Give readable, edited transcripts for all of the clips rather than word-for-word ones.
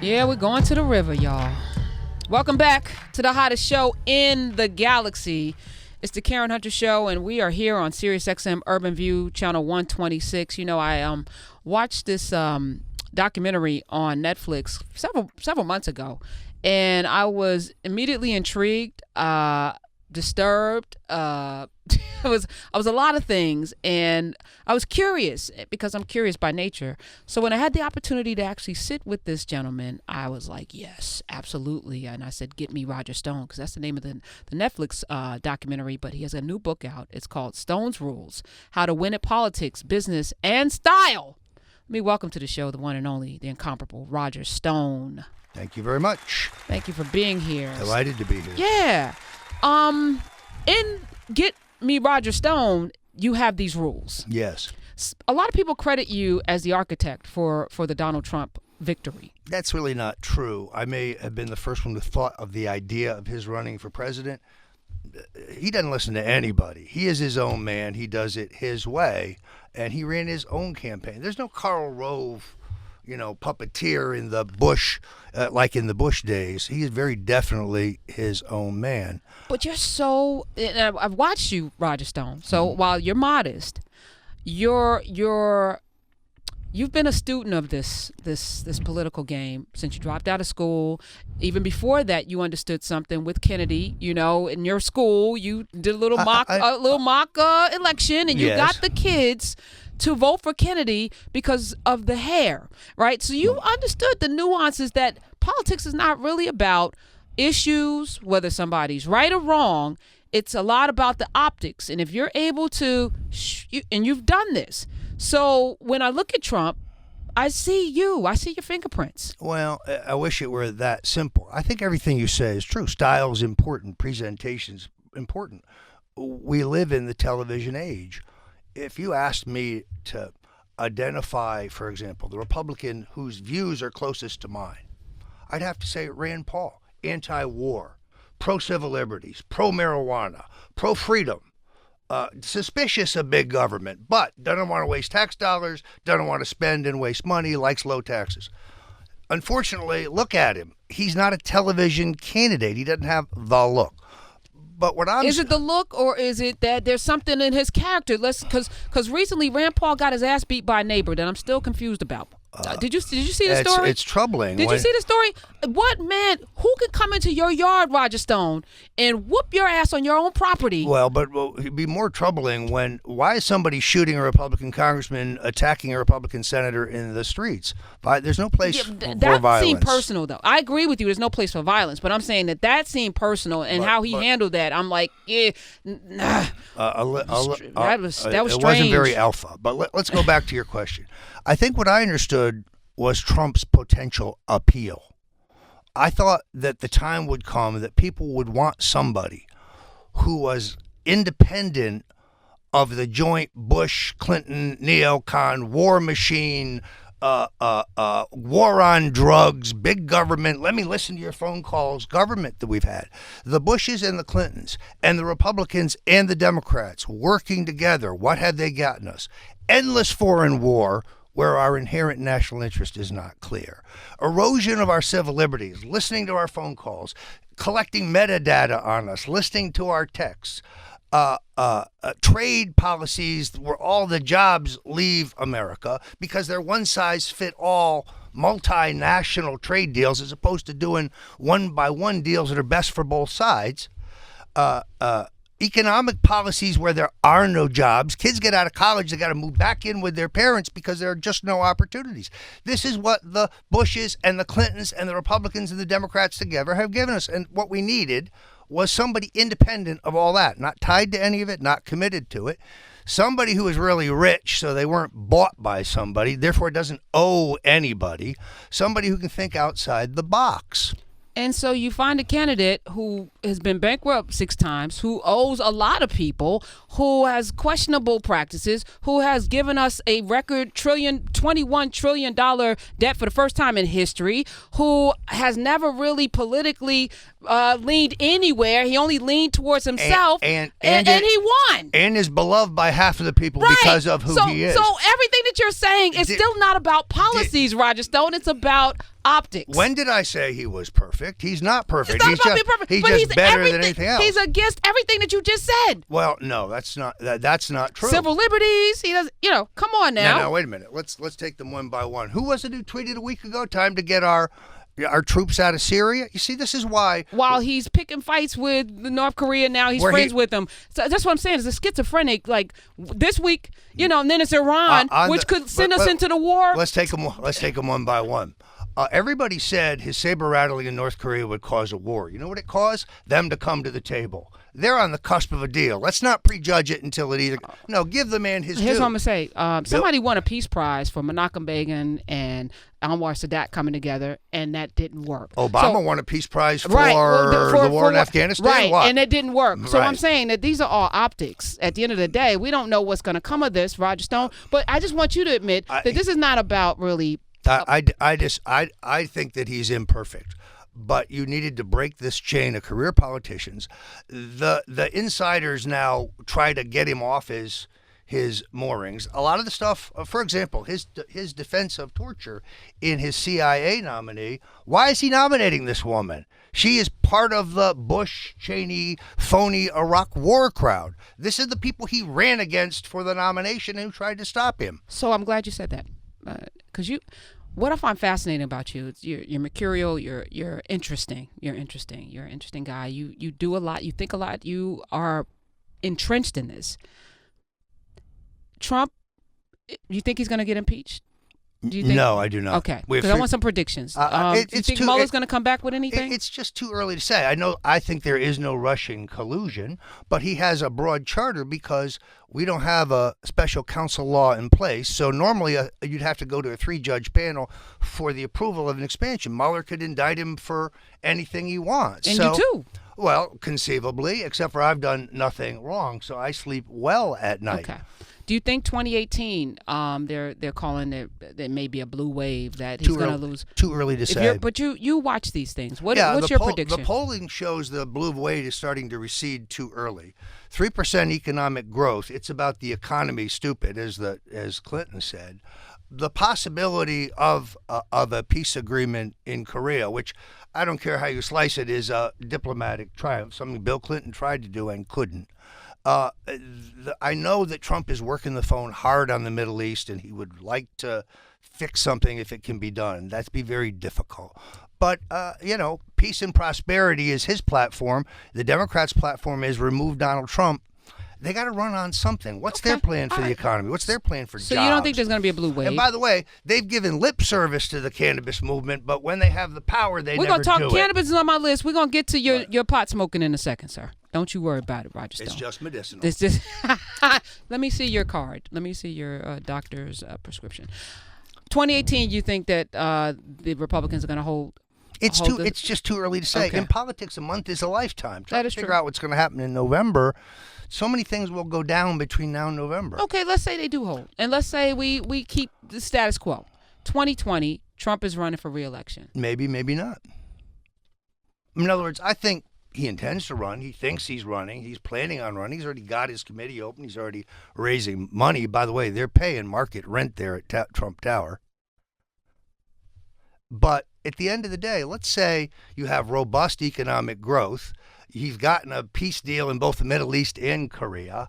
Yeah, we're going to the river, y'all. Welcome back to the hottest show in the galaxy. It's the Karen Hunter Show, and we are here on SiriusXM Urban View, channel 126. You know, I watched this documentary on Netflix several months ago, and I was immediately intrigued, disturbed. It was a lot of things, and I was curious because I'm curious by nature. So when I had the opportunity to actually sit with this gentleman, I was like, yes, absolutely. And I said, get me Roger Stone, because that's the name of the Netflix documentary. But he has a new book out. It's called Stone's Rules: How to Win at Politics, Business, and Style. Let me welcome to the show the one and only, the incomparable Roger Stone. Thank you very much. Thank you for being here. Delighted to be here. Yeah. In Get Me Roger Stone, you have these rules. Yes. A lot of people credit you as the architect for the Donald Trump victory. That's really not true. I may have been the first one who thought of the idea of his running for president. He doesn't listen to anybody. He is his own man. He does it his way, and he ran his own campaign. There's no Karl Rove, puppeteer in the Bush, like in the Bush days. He is very definitely his own man. But you're so, and I've watched you, Roger Stone. So while you're modest, you've been a student of this political game since you dropped out of school. Even before that, you understood something with Kennedy. In your school, you did a little mock election, and you got the kids to vote for Kennedy because of the hair, right? So you understood the nuances that politics is not really about issues, whether somebody's right or wrong. It's a lot about the optics. And if you're able to, and you've done this. So when I look at Trump, I see your fingerprints. Well, I wish it were that simple. I think everything you say is true. Style is important. Presentation's important. We live in the television age. If you asked me to identify, for example, the Republican whose views are closest to mine, I'd have to say Rand Paul. Anti-war, pro-civil liberties, pro-marijuana, pro-freedom, suspicious of big government, but doesn't want to waste tax dollars, doesn't want to spend and waste money, likes low taxes. Unfortunately, look at him. He's not a television candidate. He doesn't have the look. But is it the look, or is it that there's something in his character? Because recently Rand Paul got his ass beat by a neighbor that I'm still confused about. Did you see the story? It's troubling. Did you see the story? What man? Who could come into your yard, Roger Stone, and whoop your ass on your own property? Well, it'd be more troubling why is somebody shooting a Republican congressman, attacking a Republican senator in the streets? There's no place for violence. That seemed personal, though. I agree with you. There's no place for violence, but I'm saying that seemed personal, and how he handled that. I'm like, that was strange. It wasn't very alpha. But let's go back to your question. I think what I understood was Trump's potential appeal. I thought that the time would come that people would want somebody who was independent of the joint Bush-Clinton neocon war machine, war on drugs, big government, let me listen to your phone calls, government that we've had. The Bushes and the Clintons and the Republicans and the Democrats working together, what have they gotten us? Endless foreign war, where our inherent national interest is not clear. Erosion of our civil liberties, listening to our phone calls, collecting metadata on us, listening to our texts, trade policies where all the jobs leave America because they're one-size-fit-all multinational trade deals as opposed to doing one-by-one deals that are best for both sides. Economic policies where there are no jobs. Kids get out of college, they got to move back in with their parents because there are just no opportunities. This is what the Bushes and the Clintons and the Republicans and the Democrats together have given us. And what we needed was somebody independent of all that, not tied to any of it, not committed to it. Somebody who is really rich, so they weren't bought by somebody, therefore doesn't owe anybody. Somebody who can think outside the box. And so you find a candidate who has been bankrupt 6 times, who owes a lot of people, who has questionable practices, who has given us a record $2 $21 trillion debt for the first time in history, who has never really politically leaned anywhere. He only leaned towards himself, and he won. And is beloved by half of the people because of who he is. So everything that you're saying is still not about policies, Roger Stone. It's about optics. When did I say he was perfect? He's not perfect. It's not about being perfect. He's but just he's better than anything else. He's against everything that you just said. Well, no, that's not true. Civil liberties. He does. Come on now. No, wait a minute. Let's take them one by one. Who was it who tweeted a week ago? Time to get our troops out of Syria. You see, this is why. While he's picking fights with North Korea now, he's friends with them. So that's what I'm saying. It's a schizophrenic. Like this week, and then it's Iran, which could send us into the war. Let's take them one by one. Everybody said his saber rattling in North Korea would cause a war. You know what it caused? Them to come to the table. They're on the cusp of a deal. Let's not prejudge it until it either. No, give the man his due. Here's what I'm going to say. Somebody won a peace prize for Menachem Begin and Anwar Sadat coming together, and that didn't work. Obama won a peace prize for the war in Afghanistan. Right, what? And it didn't work. So I'm saying that these are all optics. At the end of the day, we don't know what's going to come of this, Roger Stone. But I just want you to admit that this is not about really. I think that he's imperfect, but you needed to break this chain of career politicians. The insiders now try to get him off his moorings. A lot of the stuff, for example, his defense of torture in his CIA nominee. Why is he nominating this woman? She is part of the Bush-Cheney phony Iraq war crowd. This is the people he ran against for the nomination and who tried to stop him. So I'm glad you said that, because what I find fascinating about you is you're mercurial, you're interesting. You're interesting. You're an interesting guy. You do a lot. You think a lot. You are entrenched in this. Trump, you think he's going to get impeached? Do you think? No, I do not. Okay, because I want some predictions. Do you think Mueller's going to come back with anything? It's just too early to say. I think there is no Russian collusion, but he has a broad charter because we don't have a special counsel law in place. So normally you'd have to go to a 3-judge panel for the approval of an expansion. Mueller could indict him for anything he wants. And you too. Well, conceivably, except for I've done nothing wrong, so I sleep well at night. Okay. Do you think 2018, they're calling it may be a blue wave that he's going to lose? Too early to say. But you watch these things. What's your prediction? The polling shows the blue wave is starting to recede too early. 3% economic growth. It's about the economy, stupid, as Clinton said. The possibility of a peace agreement in Korea, which I don't care how you slice it, is a diplomatic triumph. Something Bill Clinton tried to do and couldn't. I know that Trump is working the phone hard on the Middle East, and he would like to fix something if it can be done. That'd be very difficult. But, peace and prosperity is his platform. The Democrats' platform is remove Donald Trump. They got to run on something. What's their plan for the economy? What's their plan for jobs? So you don't think there's going to be a blue wave? And by the way, they've given lip service to the cannabis movement, but when they have the power, they never do it. We're going to talk cannabis is on my list. We're going to get to your pot smoking in a second, sir. Don't you worry about it, Roger Stone. It's just medicinal. It's just let me see your card. Let me see your doctor's prescription. 2018, you think that the Republicans are going to hold? It's just too early to say. Okay. In politics, a month is a lifetime. That is true. Figure out what's going to happen in November. So many things will go down between now and November. Okay, let's say they do hold, and let's say we keep the status quo. 2020, Trump is running for reelection. Maybe, maybe not. In other words, I think he intends to run. He thinks he's running. He's planning on running. He's already got his committee open. He's already raising money. By the way, they're paying market rent there at Trump Tower. But at the end of the day, let's say you have robust economic growth. You've gotten a peace deal in both the Middle East and Korea.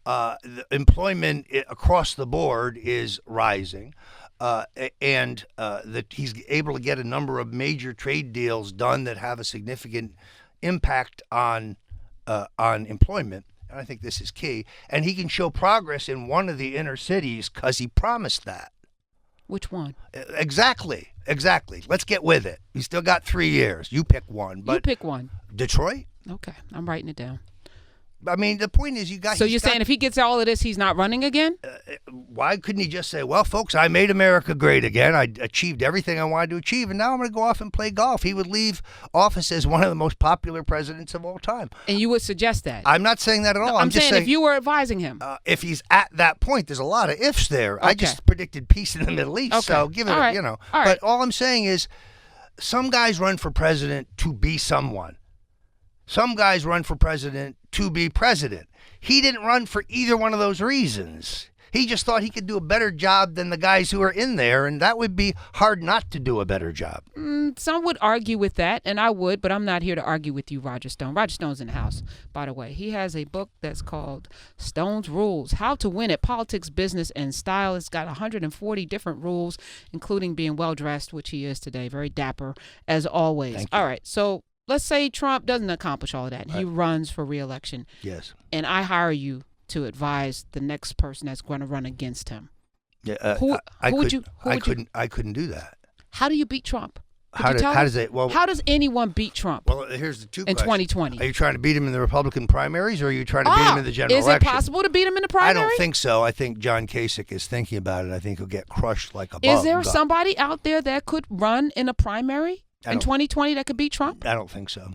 The employment across the board is rising. And that he's able to get a number of major trade deals done that have a significant impact on employment. And I think this is key. And he can show progress in one of the inner cities because he promised that. Which one? Exactly. Let's get with it. He's still got 3 years. You pick one. But you pick one. Detroit? Okay, I'm writing it down. I mean, the point is, So you're saying if he gets all of this, he's not running again? Why couldn't he just say, well, folks, I made America great again. I achieved everything I wanted to achieve, and now I'm going to go off and play golf. He would leave office as one of the most popular presidents of all time. And you would suggest that? I'm not saying that at all. No, I'm just saying if you were advising him. If he's at that point, there's a lot of ifs there. Okay. I just predicted peace in the Middle East, so give it, all right. All right. But all I'm saying is some guys run for president to be someone. Some guys run for president to be president. He didn't run for either one of those reasons. He just thought he could do a better job than the guys who are in there, and that would be hard not to do a better job. Some would argue with that, and I would, but I'm not here to argue with you, Roger Stone. Roger Stone's in the house, by the way. He has a book that's called Stone's Rules, How to Win at Politics, Business, and Style. It's got 140 different rules, including being well-dressed, which he is today, very dapper, as always. Thank you. All right, so let's say Trump doesn't accomplish all of that. Right. He runs for re-election. Yes. And I hire you to advise the next person that's going to run against him. Yeah, I couldn't do that. How do you beat Trump? How does anyone beat Trump? Well, here's the two in questions. 2020. Are you trying to beat him in the Republican primaries, or are you trying to beat him in the general election? Is it possible to beat him in the primary? I don't think so. I think John Kasich is thinking about it. I think he'll get crushed like a bug. Is there somebody out there that could run in a primary in 2020 that could beat Trump? I don't think so.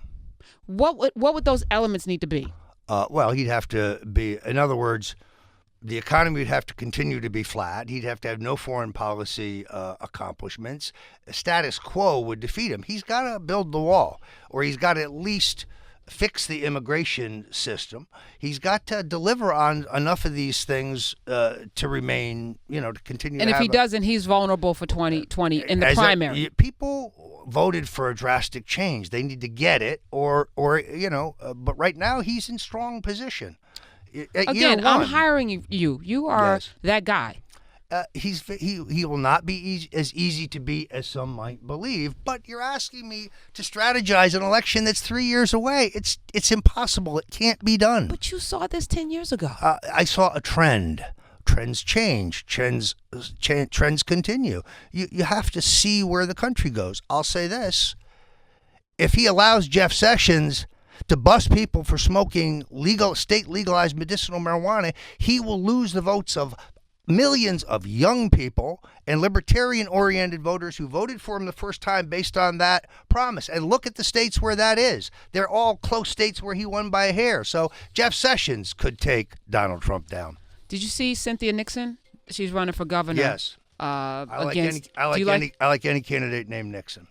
What would those elements need to be? Well, he'd have to be, in other words, the economy would have to continue to be flat. He'd have to have no foreign policy accomplishments. Status quo would defeat him. He's got to build the wall, or he's got to at least fix the immigration system. He's got to deliver on enough of these things to remain, to continue. And if he doesn't, he's vulnerable for 2020 in the primary. People voted for a drastic change. They need to get it, or but right now he's in strong position. Again, I'm hiring you. You are that guy. He will not be as easy to beat as some might believe, but you're asking me to strategize an election that's 3 years away. It's impossible. It can't be done. But you saw this 10 years ago. I saw a trend. Trends change. Trends continue. You have to see where the country goes. I'll say this. If he allows Jeff Sessions to bust people for smoking state legalized medicinal marijuana, he will lose the votes of millions of young people and libertarian-oriented voters who voted for him the first time based on that promise. And look at the states where that is. They're all close states where he won by a hair. So Jeff Sessions could take Donald Trump down. Did you see Cynthia Nixon? She's running for governor. Yes. I like any candidate named Nixon.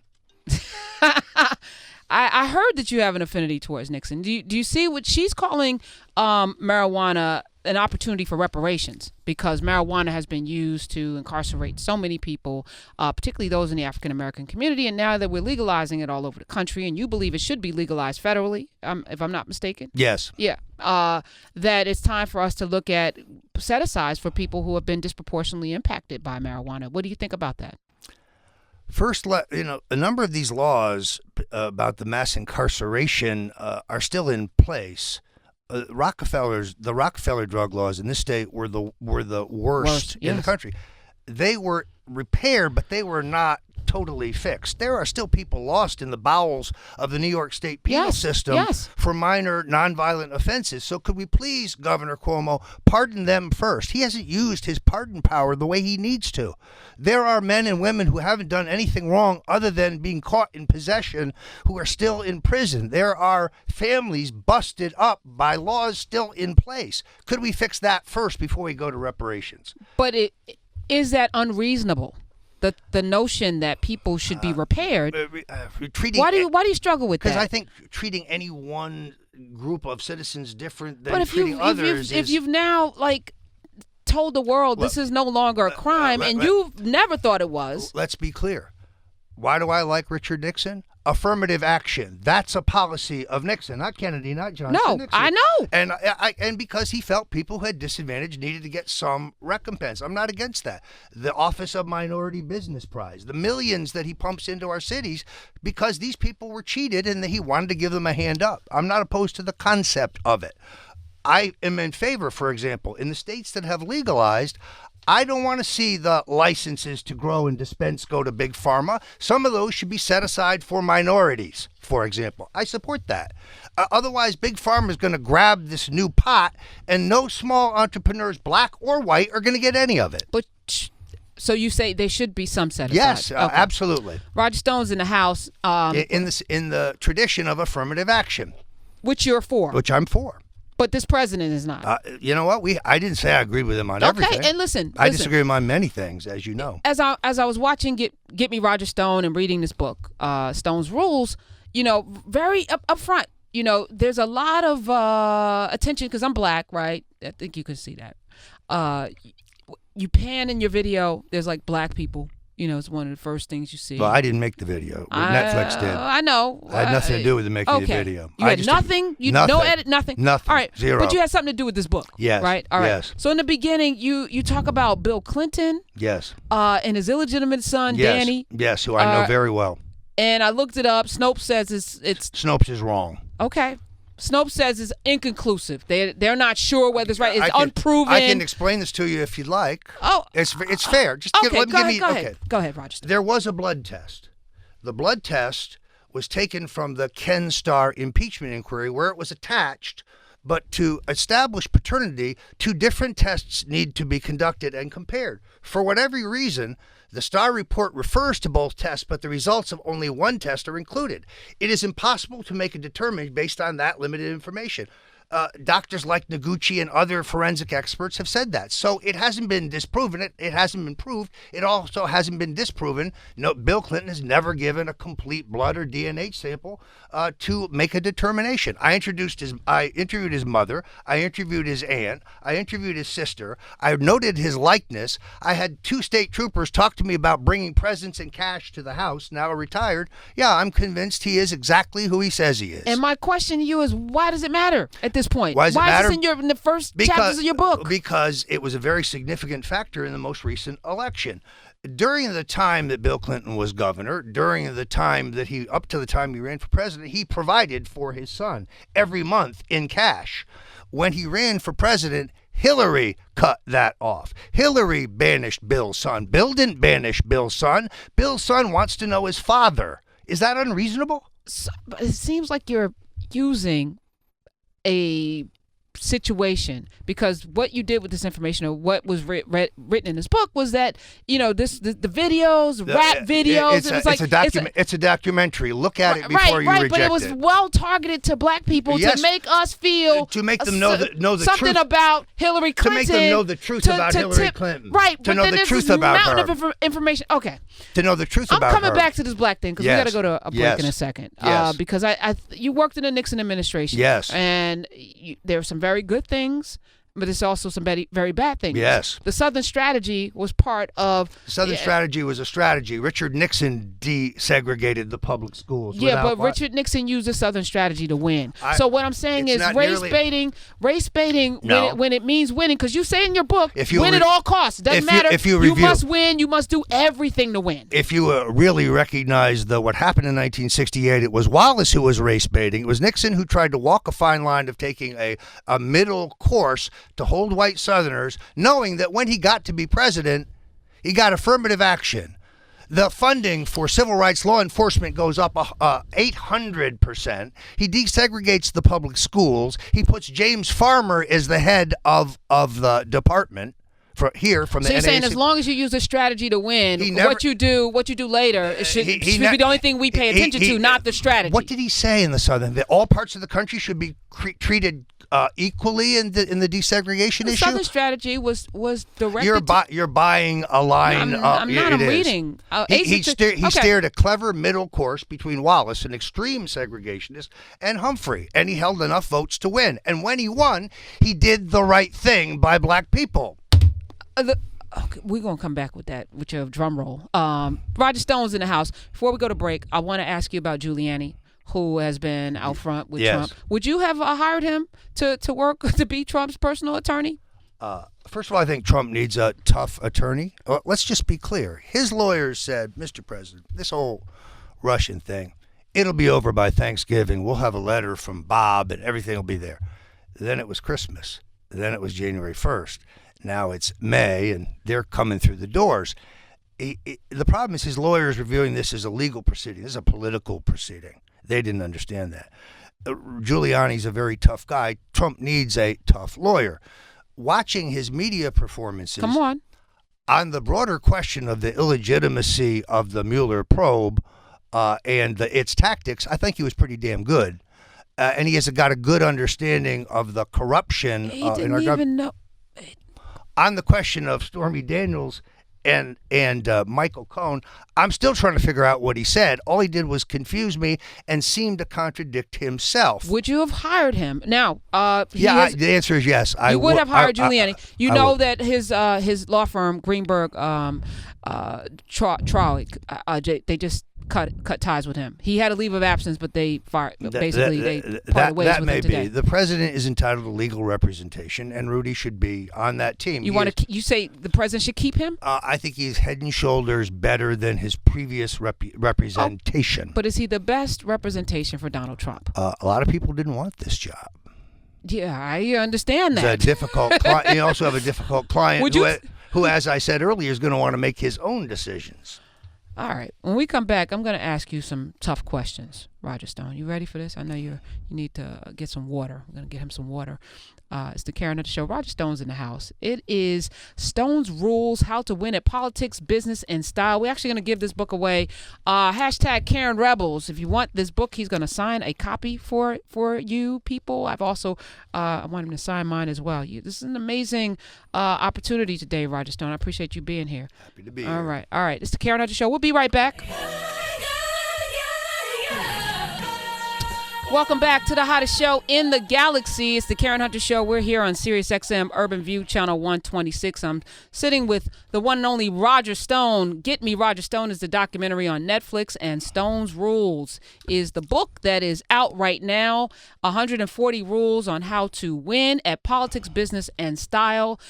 I heard that you have an affinity towards Nixon. Do you see what she's calling marijuana an opportunity for reparations, because marijuana has been used to incarcerate so many people, particularly those in the African American community, and now that we're legalizing it all over the country, and you believe it should be legalized federally, if I'm not mistaken? Yes. Yeah. That it's time for us to look at set-asides for people who have been disproportionately impacted by marijuana. What do you think about that? First, a number of these laws about the mass incarceration are still in place. The Rockefeller drug laws in this state were the worst in the country. They were repaired, but they were not totally fixed. There are still people lost in the bowels of the New York State penal system for minor nonviolent offenses. So could we please, Governor Cuomo, pardon them first? He hasn't used his pardon power the way he needs to. There are men and women who haven't done anything wrong other than being caught in possession who are still in prison. There are families busted up by laws still in place. Could we fix that first before we go to reparations? But is that unreasonable? The notion that people should be repaired. Why do you struggle with that? Because I think treating any one group of citizens different than treating others if you've now told the world this is no longer a crime, and you've never thought it was. Let's be clear. Why do I like Richard Nixon? Affirmative action. That's a policy of Nixon, not Kennedy, not Johnson. No, Nixon. I know. And because he felt people who had disadvantage needed to get some recompense. I'm not against that. The Office of Minority Business Prize, the millions that he pumps into our cities because these people were cheated and he wanted to give them a hand up. I'm not opposed to the concept of it. I am in favor, for example, in the states that have legalized, I don't want to see the licenses to grow and dispense go to big pharma. Some of those should be set aside for minorities for example. I support that. Otherwise, Big Pharma is going to grab this new pot, and no small entrepreneurs, black or white, are going to get any of it. But so you say there should be some set aside? Yes, Okay. absolutely. Roger Stone's in the House. In the tradition of affirmative action, Which you're for. which I'm for. But this president is not. You know what? I didn't say I agreed with him on everything. Okay, and listen. I disagree with him on many things, as you know. As I was watching Get Me Roger Stone and reading this book, Stone's Rules, very upfront. There's a lot of attention because I'm black, right? I think you could see that. You pan in your video. There's like black people. It's one of the first things you see. Well, I didn't make the video. Netflix did. I know. I had nothing to do with the making of the video. You had nothing? No edit, nothing? Nothing. All right. Zero. But you had something to do with this book. Yes. Right? All right. Yes. So in the beginning, you talk about Bill Clinton. Yes. And his illegitimate son, yes. Danny. Yes, who I know very well. And I looked it up. Snopes says it's Snopes is wrong. Okay. Snopes says it's inconclusive. They're not sure whether it's right. It's unproven. I can explain this to you if you'd like. Oh, it's fair. Just okay. Go ahead, Roger. There was a blood test. The blood test was taken from the Ken Starr impeachment inquiry, where it was attached. But to establish paternity, 2 different tests need to be conducted and compared. For whatever reason, the Starr report refers to both tests, but the results of only one test are included. It is impossible to make a determination based on that limited information. Doctors like Noguchi and other forensic experts have said that. So it hasn't been disproven. It hasn't been proved. It also hasn't been disproven. No, Bill Clinton has never given a complete blood or DNA sample to make a determination. I interviewed his mother. I interviewed his aunt. I interviewed his sister. I noted his likeness. I had 2 state troopers talk to me about bringing presents and cash to the house, now retired. Yeah, I'm convinced he is exactly who he says he is. And my question to you is, why does it matter at this point? Why does it matter? Is it in the first chapters of your book? Because it was a very significant factor in the most recent election. During the time that Bill Clinton was governor, during the time that up to the time he ran for president, he provided for his son every month in cash. When he ran for president, Hillary cut that off. Hillary banished Bill's son. Bill didn't banish Bill's son. Bill's son wants to know his father. Is that unreasonable? But it seems like you're using a situation, because what you did with this information, or what was written in this book, was that the videos, rap videos. It's a documentary. Look at it before you reject it. But it was well targeted to black people, to make us feel to make them know the something truth about Hillary Clinton. To make them know the truth about Hillary Clinton. Right. To know the truth about her. Of information. Okay. To know the truth about her. I'm coming back to this black thing because we got to go to a break in a second. Yes. Because you worked in the Nixon administration. Yes. And there were some very good things, but there's also some very, very bad things. Yes. The Southern Strategy was part of... The Southern Strategy was a strategy. Richard Nixon desegregated the public schools. Yeah, but Richard Nixon used the Southern Strategy to win. So what I'm saying is race baiting when it means winning, because you say in your book, win at all costs. It doesn't matter. You must win. You must do everything to win. If you really recognize what happened in 1968, it was Wallace who was race baiting. It was Nixon who tried to walk a fine line of taking a middle course to hold white Southerners, knowing that when he got to be president, he got affirmative action. The funding for civil rights law enforcement goes up 800%. He desegregates the public schools. He puts James Farmer as the head of the department. From the so you're saying as long as you use a strategy to win, what you do later, it should be the only thing we pay attention to, not the strategy. What did he say in the Southern? That all parts of the country should be treated equally in the desegregation issue? The Southern Strategy was directed. You're buying a line. I'm reading. He steered a clever middle course between Wallace, an extreme segregationist, and Humphrey, and he held enough votes to win. And when he won, he did the right thing by black people. Okay, we're going to come back with that, with your drum roll. Roger Stone's in the house. Before we go to break, I want to ask you about Giuliani, who has been out front with Trump. Would you have hired him to work to be Trump's personal attorney? First of all, I think Trump needs a tough attorney. Let's just be clear. His lawyers said, Mr. President, this whole Russian thing, it'll be over by Thanksgiving. We'll have a letter from Bob and everything will be there. Then it was Christmas. Then it was January 1st. Now it's May, and they're coming through the doors. The problem is his lawyers reviewing this as a legal proceeding. This is a political proceeding. They didn't understand that. Giuliani's a very tough guy. Trump needs a tough lawyer. Watching his media performances. Come on the broader question of the illegitimacy of the Mueller probe and its tactics, I think he was pretty damn good. And he has got a good understanding of the corruption He in didn't our even know. On the question of Stormy Daniels and Michael Cohen, I'm still trying to figure out what he said. All he did was confuse me and seemed to contradict himself. Would you have hired him? Now, the answer is yes. I would have hired Giuliani. You know would. that his law firm Greenberg Trowey, they just cut ties with him. He had a leave of absence, but they fired. Basically, they parted ways with him today. That may be. The president is entitled to legal representation, and Rudy should be on that team. You say the president should keep him? I think he's head and shoulders better than his previous representation. But is he the best representation for Donald Trump? A lot of people didn't want this job. Yeah, I understand that. It's a difficult client. You also have a difficult client who, as I said earlier, is going to want to make his own decisions. All right. When we come back, I'm going to ask you some tough questions, Roger Stone. You ready for this? I know you need to get some water. I'm going to get him some water. It's the Karen Hunter Show. Roger Stone's in the house. It is Stone's Rules, How to Win at Politics, Business, and Style. We're actually going to give this book away. Hashtag Karen Rebels. If you want this book, he's going to sign a copy for you people. I've also I want him to sign mine as well. This is an amazing opportunity today, Roger Stone. I appreciate you being here. Happy to be here. All right. It's the Karen Hunter Show. We'll be right back. Welcome back to the hottest show in the galaxy. It's the Karen Hunter Show. We're here on SiriusXM Urban View Channel 126. I'm sitting with the one and only Roger Stone. Get Me, Roger Stone is the documentary on Netflix, and Stone's Rules is the book that is out right now. 140 rules on how to win at politics, business, and style.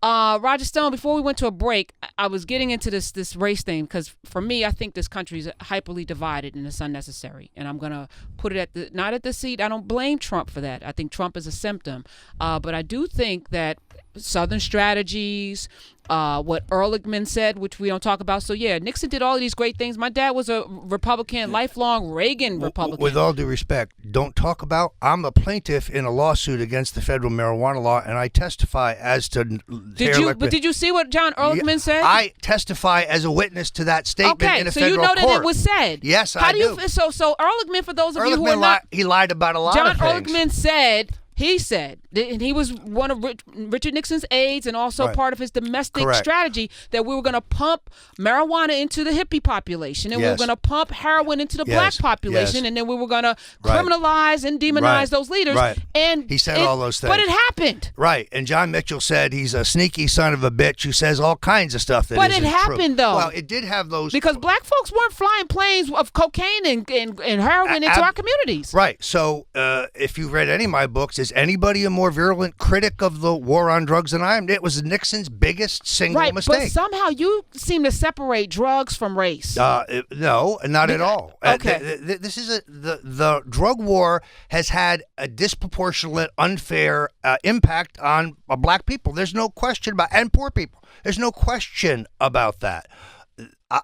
Roger Stone, before we went to a break, I was getting into this race thing because for me, I think this country is hyperly divided and it's unnecessary. And I'm going to put it not at the seat. I don't blame Trump for that. I think Trump is a symptom. But I do think that Southern strategies, what Ehrlichman said, which we don't talk about. So, yeah, Nixon did all of these great things. My dad was a Republican, lifelong Reagan Republican. With all due respect, don't talk about. I'm a plaintiff in a lawsuit against the federal marijuana law, and I testify as to. Did you see what John Ehrlichman said? I testify as a witness to that statement in a federal court. Okay, so you know that it was said. Yes, I do. So Ehrlichman, for those of you who are not, he lied about a lot of things. John Ehrlichman said. He said, and he was one of Richard Nixon's aides and also part of his domestic strategy, that we were going to pump marijuana into the hippie population, and we were going to pump heroin into the black population, and then we were going to criminalize and demonize those leaders. Right. And he said all those things. But it happened. Right. And John Mitchell said he's a sneaky son of a bitch who says all kinds of stuff that isn't true. But it happened, though. Well, it did have those. Because black folks weren't flying planes of cocaine and heroin into our communities. Right. So if you've read any of my books, is anybody a more virulent critic of the war on drugs than I am? It was Nixon's biggest single mistake. But somehow you seem to separate drugs from race. No, not at all. Okay. This is the drug war has had a disproportionate, unfair impact on black people. There's no question about, and poor people. There's no question about that.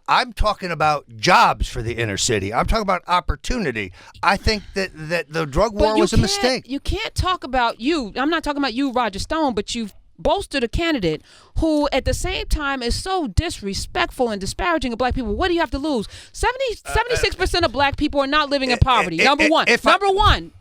I'm talking about jobs for the inner city. I'm talking about opportunity. I think that the drug war was a mistake. You can't talk about you. I'm not talking about you, Roger Stone, but you've bolstered a candidate who at the same time is so disrespectful and disparaging of black people. What do you have to lose? 76% of black people are not living in poverty. Number one,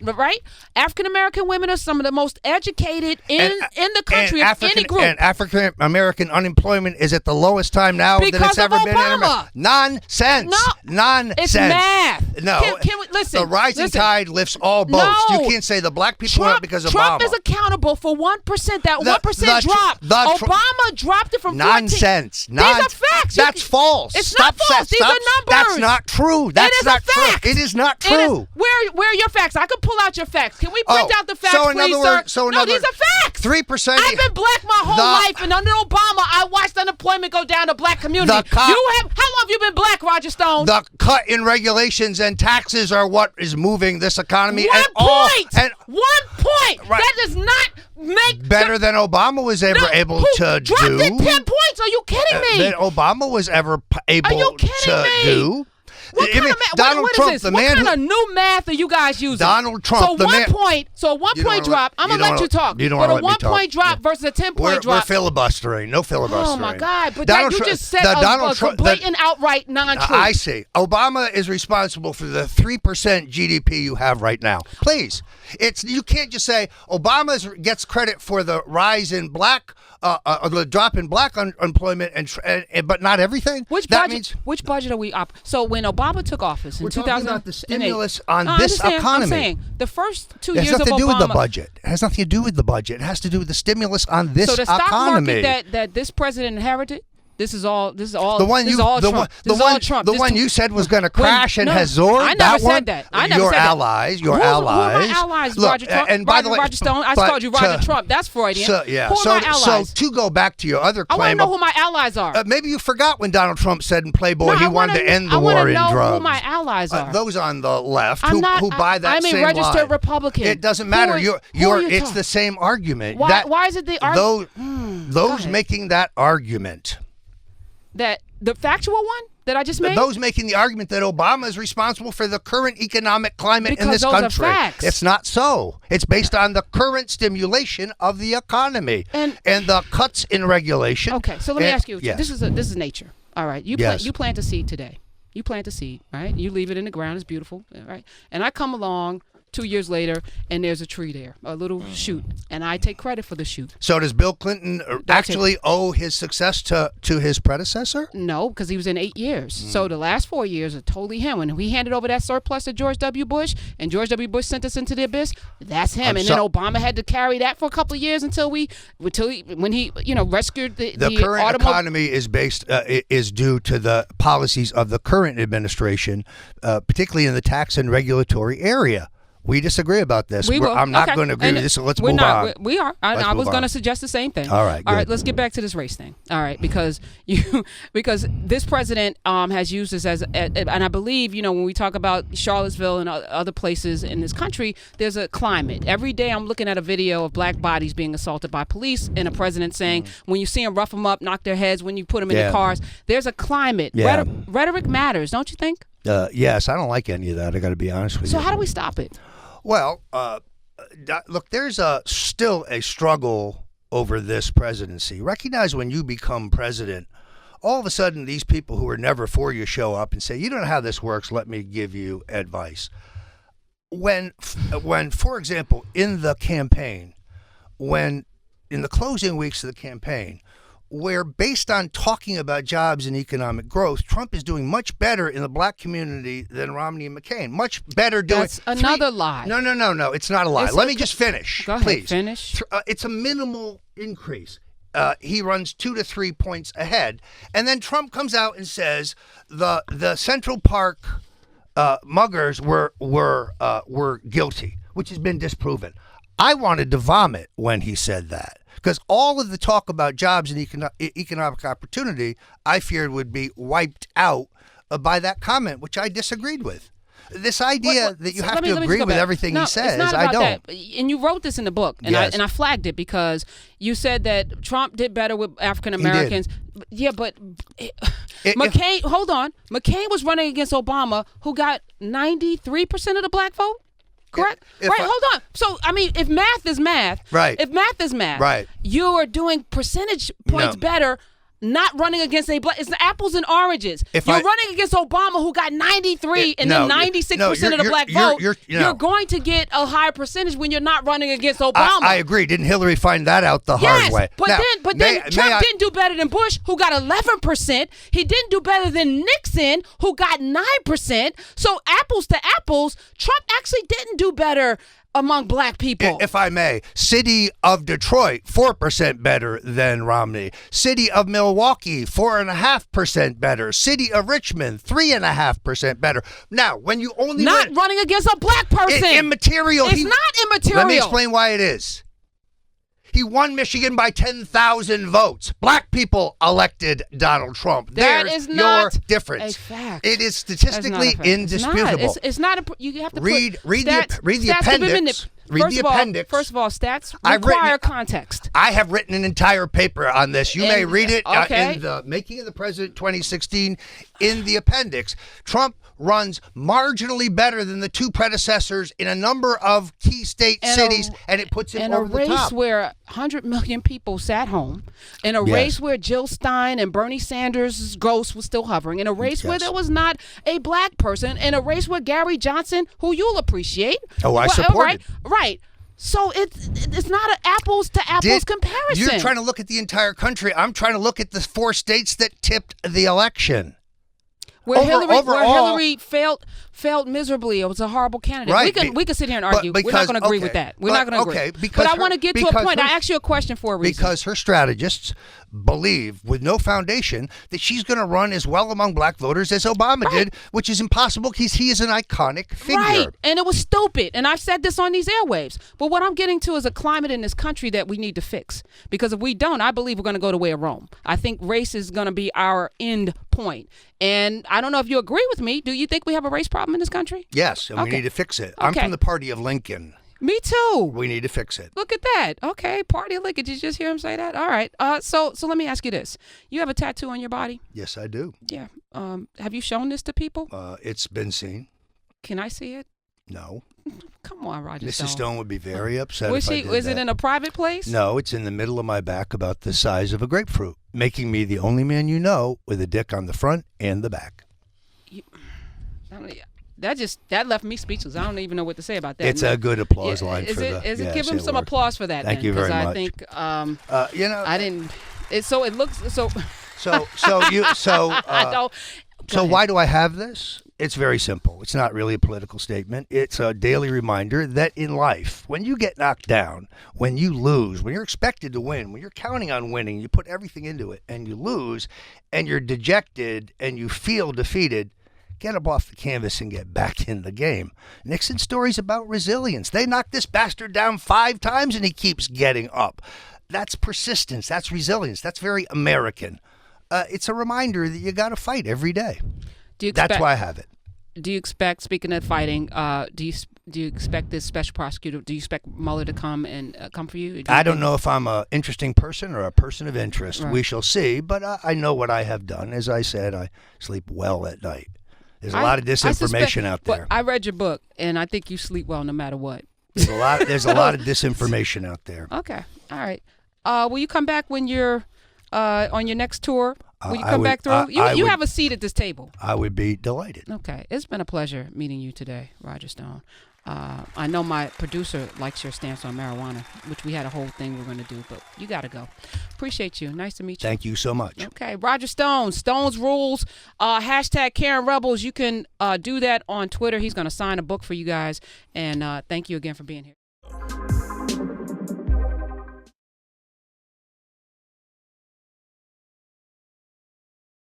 right? African-American women are some of the most educated in the country of any group. And African-American unemployment is at the lowest time now because than it's ever been in Obama. Nonsense. No. Nonsense. It's math. No. Can we, listen. The rising tide lifts all boats. No. You can't say the black people went up because of Trump Obama. is accountable for 1%. That 1% drop. Obama dropped it from 14. Nonsense. These are facts. That's false. It's not false. These are numbers. That's not true. That's not true. It is not true. Where are your facts? I can pull out your facts. Can we print out the facts, please, sir? No, these are facts. 3%. I've been black my whole life, and under Obama, I watched unemployment go down to black community. How long have you been black, Roger Stone? The cut in regulations and taxes are what is moving this economy. 1 point. 1 point. Right. That does not make better than Obama was ever able to do. Dropped it 10 points. Are you kidding me? Than Obama was ever able to do. What kind of math? Donald What Trump, is the this? man What kind of new math are you guys using? Donald Trump, so a 1 point drop. I'm gonna let you talk. You don't but want a to let me talk. 1 point drop versus a 10-point drop. We're filibustering. No filibustering. Oh my God! But you just said a blatant, outright non-truth. I see. Obama is responsible for the 3% GDP you have right now. Please, you can't just say Obama gets credit for the rise in black, the drop in black unemployment, but not everything. Which budget are we up? So when Obama took office in 2000, talking about the stimulus on this economy. I'm saying the first 2 years of Obama. It has nothing to do with the budget. It has nothing to do with the budget. It has to do with the stimulus on this economy. So the stock market that this president inherited. This is all Trump. The one you said was going to crash and has soared. I never said that. Your allies. Who are my allies? Look, Roger Trump. And by the way, Roger Stone. I called you Roger Trump. That's Freudian. So, yeah. Who are my allies? So to go back to your other claim, I want to know who my allies are. Maybe you forgot when Donald Trump said in Playboy he wanted to end the war in drugs. I want to know who my allies are. Those on the left who buy that same line. I'm a registered Republican. It doesn't matter. It's the same argument. Why is it the argument? Those making that argument. That the factual one that I just made? Those making the argument that Obama is responsible for the current economic climate in this country. Are facts. It's not so. It's based on the current stimulation of the economy and the cuts in regulation. Okay, so let me ask you. Yes. This is nature. All right. You plant a seed today. You plant a seed, right? You leave it in the ground. It's beautiful, right? And I come along 2 years later, and there's a tree there, a little shoot, and I take credit for the shoot. So does Bill Clinton actually owe his success to his predecessor? No, because he was in 8 years. So the last 4 years are totally him. When we handed over that surplus to George W. Bush, and George W. Bush sent us into the abyss, that's him. Then Obama had to carry that for a couple of years until he rescued the current economy is due to the policies of the current administration, particularly in the tax and regulatory area. We disagree about this. I'm not going to agree with this, so let's move on. We are. I was going to suggest the same thing. All right. All right, let's get back to this race thing. All right, because this president has used this as, and I believe, when we talk about Charlottesville and other places in this country, there's a climate. Every day I'm looking at a video of black bodies being assaulted by police and a president saying, when you see them rough them up, knock their heads, when you put them in the cars, there's a climate. Yeah. Rhetoric matters, don't you think? Yes, I don't like any of that. I got to be honest with you. So how do we stop it? Well, look, there's still a struggle over this presidency. Recognize when you become president, all of a sudden these people who were never for you show up and say, you don't know how this works, let me give you advice. When for example, in the campaign, in the closing weeks of the campaign, where based on talking about jobs and economic growth, Trump is doing much better in the black community than Romney and McCain. Much better doing. That's another lie. No. It's not a lie. Let me just finish. Go ahead, please. Finish. It's a minimal increase. He runs 2 to 3 points ahead. And then Trump comes out and says the Central Park muggers were guilty, which has been disproven. I wanted to vomit when he said that. Because all of the talk about jobs and economic opportunity, I feared would be wiped out by that comment, which I disagreed with. This idea that you have to agree with everything he says, I don't. That. And you wrote this in the book, and yes. I flagged it because you said that Trump did better with African Americans. Yeah, but McCain, hold on. McCain was running against Obama, who got 93% of the black vote. Correct? Hold on. So, if math is math, right. You are doing percentage points better not running against a black. It's the apples and oranges. You're running against Obama, who got 93 and then 96% of the black vote. You're going to get a higher percentage when you're not running against Obama. I agree. Didn't Hillary find that out the hard way? But then Trump didn't do better than Bush, who got 11%. He didn't do better than Nixon, who got 9%. So apples to apples, Trump actually didn't do better among black people. If I may, city of Detroit, 4% better than Romney. City of Milwaukee, 4.5% better. City of Richmond, 3.5% better. Now, when you only running against a black person. Immaterial. It's not immaterial. Let me explain why it is. He won Michigan by 10,000 votes. Black people elected Donald Trump. That is not your difference. A fact. It is statistically indisputable. It's not. You have to read the appendix. Read the appendix. First of all, stats require context. I have written an entire paper on this. You may read it okay. in the Making of the President 2016 in the appendix. Trump runs marginally better than the two predecessors in a number of key state cities, and it puts him over the top. In a race where 100 million people sat home, in a race where Jill Stein and Bernie Sanders' ghost was still hovering, in a race where there was not a black person, in a race where Gary Johnson, who you'll appreciate. Oh, I supported. Right. So it's not an apples to apples comparison. You're trying to look at the entire country. I'm trying to look at the 4 states that tipped the election. Where Hillary failed miserably. It was a horrible candidate. Right. We can sit here and argue. We're not going to agree with that. We're not going to agree. But I want to get to a point. I asked you a question for a reason. Because her strategists believe, with no foundation, that she's going to run as well among black voters as Obama did, which is impossible because he is an iconic figure. Right, and it was stupid. And I've said this on these airwaves. But what I'm getting to is a climate in this country that we need to fix. Because if we don't, I believe we're going to go the way of Rome. I think race is going to be our end point. And I don't know if you agree with me. Do you think we have a race problem in this country? Yes, and we need to fix it. I'm from the party of Lincoln. Me too. We need to fix it. Look at that. Okay, party of Lincoln. Did you just hear him say that? All right. So let me ask you this. You have a tattoo on your body? Yes, I do. Yeah. Have you shown this to people? It's been seen. Can I see it? No. Come on, Roger Mrs. Stone would be very upset if I did is it in a private place? No, it's in the middle of my back about the size of a grapefruit, making me the only man you know with a dick on the front and the back. That left me speechless. I don't even know what to say about that. It's a good applause line for the. Give him some applause for that. Thank you very much. I think I didn't. It looks so. So why do I have this? It's very simple. It's not really a political statement. It's a daily reminder that in life, when you get knocked down, when you lose, when you're expected to win, when you're counting on winning, you put everything into it and you lose and you're dejected and you feel defeated, get up off the canvas and get back in the game. Nixon's story's about resilience. They knocked this bastard down 5 times and he keeps getting up. That's persistence. That's resilience. That's very American. It's a reminder that you got to fight every day. That's why I have it. Do you expect, speaking of fighting, do you expect this special prosecutor, do you expect Mueller to come for you? I don't know if I'm an interesting person or a person of interest. Right. We shall see, but I know what I have done. As I said, I sleep well at night. There's a lot of disinformation out there. I read your book, and I think you sleep well no matter what. There's a lot of disinformation out there. Okay. All right. Will you come back when you're on your next tour? Will you come back through? You have a seat at this table. I would be delighted. Okay. It's been a pleasure meeting you today, Roger Stone. I know my producer likes your stance on marijuana, which we had a whole thing we're going to do, but you got to go. Appreciate you. Nice to meet you. Thank you so much. Okay. Roger Stone, Stone's Rules, hashtag Karen Rebels. You can do that on Twitter. He's going to sign a book for you guys. And thank you again for being here.